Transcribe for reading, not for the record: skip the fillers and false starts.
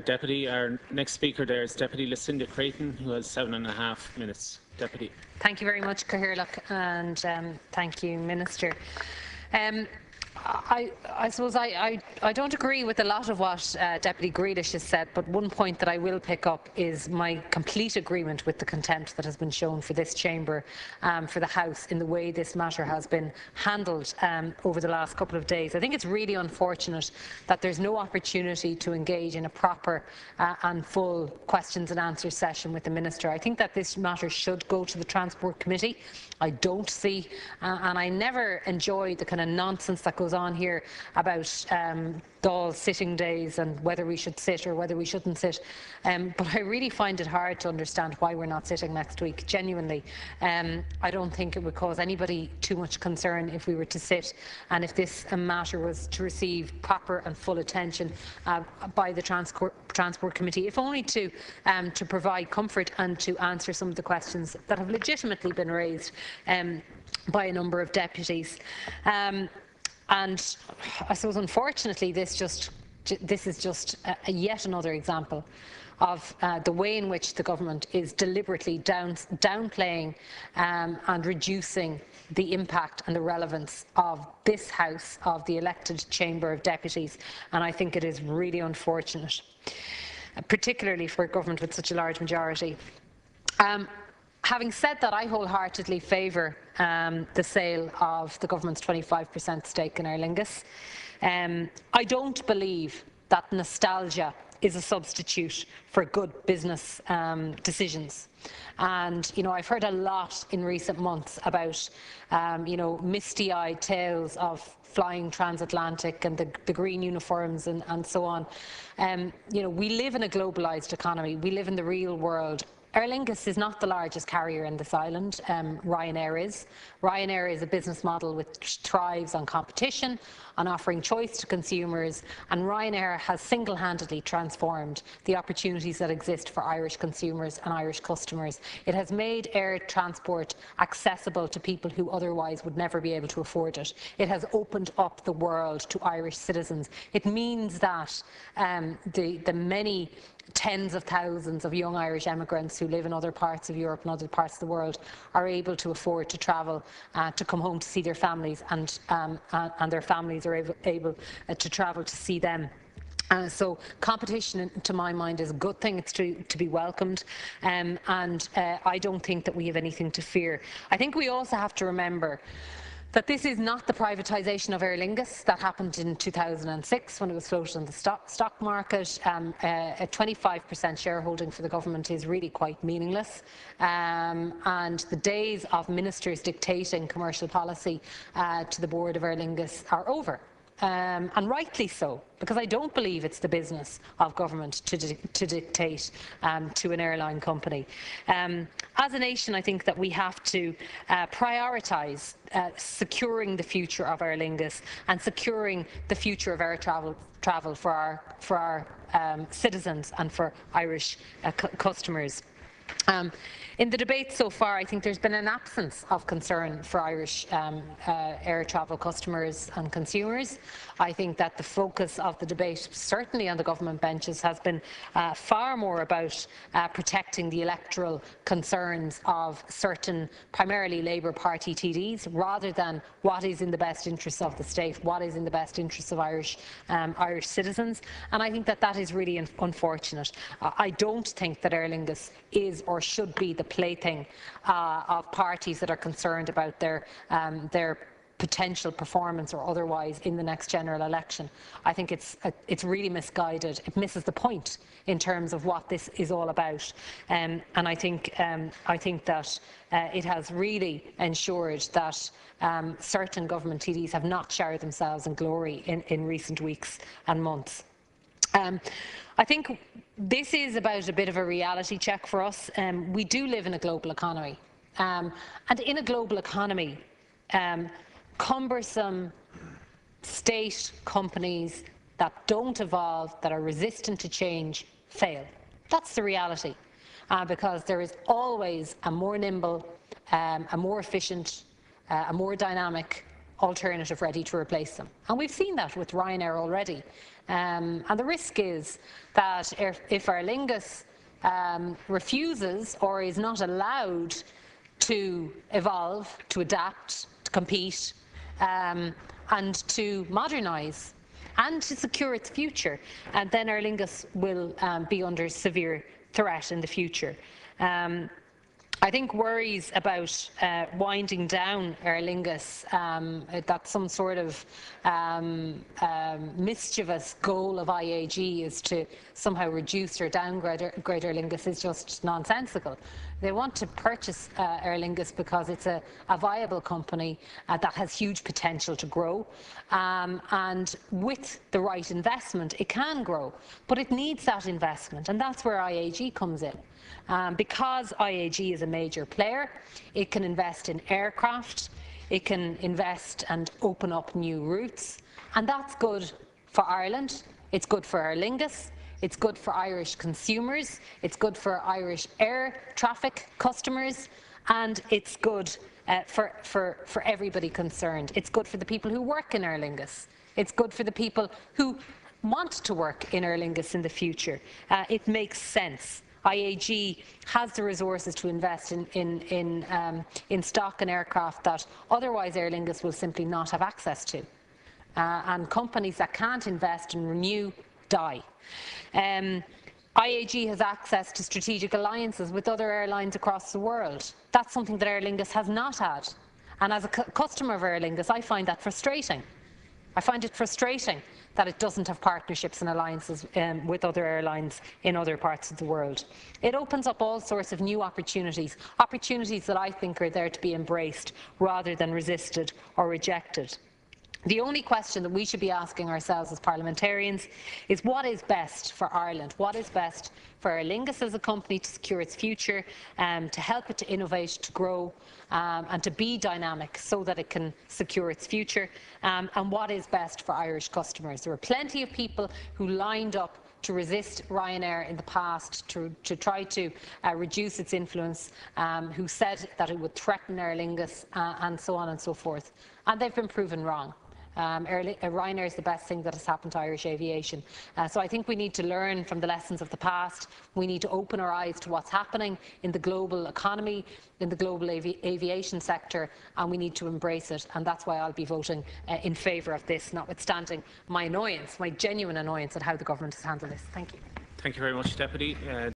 Deputy. Our next speaker there is Deputy Lucinda Creighton, who has 7.5 minutes. Deputy. Thank you very much, Cathaoirleach, and thank you, Minister. I suppose I don't agree with a lot of what Deputy Grealish has said, but one point that I will pick up is my complete agreement with the contempt that has been shown for this chamber, for the House, in the way this matter has been handled over the last couple of days. I think it's really unfortunate that there's no opportunity to engage in a proper and full questions and answers session with the Minister. I think that this matter should go to the Transport Committee. I don't see, and I never enjoy the kind of nonsense that goes on here about Dáil sitting days and whether we should sit or whether we shouldn't sit. But I really find it hard to understand why we're not sitting next week, genuinely. I don't think it would cause anybody too much concern if we were to sit, and if this matter was to receive proper and full attention by the Transport Committee, if only to provide comfort and to answer some of the questions that have legitimately been raised by a number of deputies. And I suppose, unfortunately, this is just yet another example of the way in which the government is deliberately downplaying and reducing the impact and the relevance of this House, of the elected Chamber of Deputies, and I think it is really unfortunate, particularly for a government with such a large majority. Having said that, I wholeheartedly favour the sale of the government's 25% stake in Aer Lingus. I don't believe that nostalgia is a substitute for good business decisions. And, I've heard a lot in recent months about, misty-eyed tales of flying transatlantic and the green uniforms and so on. We live in a globalised economy. We live in the real world. Aer Lingus is not the largest carrier in this island. Ryanair is. Ryanair is a business model which thrives on competition, on offering choice to consumers, and Ryanair has single-handedly transformed the opportunities that exist for Irish consumers and Irish customers. It has made air transport accessible to people who otherwise would never be able to afford it. It has opened up the world to Irish citizens. It means that the many tens of thousands of young Irish emigrants who live in other parts of Europe and other parts of the world are able to afford to travel, to come home to see their families, and their families are able to travel to see them. So competition, to my mind, is a good thing. It's to be welcomed, and I don't think that we have anything to fear. I think we also have to remember that this is not the privatisation of Aer Lingus that happened in 2006 when it was floated on the stock market. A 25% shareholding for the government is really quite meaningless, and the days of ministers dictating commercial policy to the board of Aer Lingus are over. And rightly so, because I don't believe it's the business of government to dictate to an airline company. As a nation, I think that we have to prioritise securing the future of Aer Lingus and securing the future of air travel for our citizens and for Irish customers. In the debate so far, I think there's been an absence of concern for Irish air travel customers and consumers. I think that the focus of the debate, certainly on the government benches, has been far more about protecting the electoral concerns of certain, primarily Labour Party TDs, rather than what is in the best interests of the state, what is in the best interests of Irish citizens. And I think that that is really unfortunate. I don't think that Aer Lingus is or should be the plaything of parties that are concerned about their potential performance or otherwise in the next general election. I think it's really misguided. It misses the point in terms of what this is all about, and I think that it has really ensured that certain government TDs have not showered themselves in glory in recent weeks and months. I think this is about a bit of a reality check for us. We do live in a global economy, and in a global economy, cumbersome state companies that don't evolve, that are resistant to change, fail. That's the reality, because there is always a more nimble, a more efficient, a more dynamic alternative ready to replace them. And we've seen that with Ryanair already. And the risk is that if Aer Lingus refuses or is not allowed to evolve, to adapt, to compete, and to modernise and to secure its future, and then Aer Lingus will be under severe threat in the future. I think worries about winding down Aer Lingus, that some sort of mischievous goal of IAG is to somehow reduce or downgrade Aer Lingus is just nonsensical. They want to purchase Aer Lingus because it's a viable company that has huge potential to grow, and with the right investment it can grow, but it needs that investment, and that's where IAG comes in. Because IAG is a major player, it can invest in aircraft, it can invest and open up new routes, and that's good for Ireland, it's good for Aer Lingus, it's good for Irish consumers, it's good for Irish air traffic customers, and it's good for everybody concerned. It's good for the people who work in Aer Lingus. It's good for the people who want to work in Aer Lingus in the future. It makes sense. IAG has the resources to invest in stock and aircraft that otherwise Aer Lingus will simply not have access to. And companies that can't invest and renew die. IAG has access to strategic alliances with other airlines across the world. That's something that Aer Lingus has not had. And as a customer of Aer Lingus, I find that frustrating. I find it frustrating that it doesn't have partnerships and alliances with other airlines in other parts of the world. It opens up all sorts of new opportunities, opportunities that I think are there to be embraced rather than resisted or rejected. The only question that we should be asking ourselves as parliamentarians is what is best for Ireland? What is best for Aer Lingus as a company to secure its future, to help it to innovate, to grow, and to be dynamic so that it can secure its future, and what is best for Irish customers? There are plenty of people who lined up to resist Ryanair in the past, to try to reduce its influence, who said that it would threaten Aer Lingus, and so on and so forth. And they've been proven wrong. Ryanair is the best thing that has happened to Irish aviation. So I think we need to learn from the lessons of the past. We need to open our eyes to what's happening in the global economy, in the global aviation sector, and we need to embrace it. And that's why I'll be voting in favour of this, notwithstanding my annoyance, my genuine annoyance at how the government has handled this. Thank you. Thank you very much, Deputy.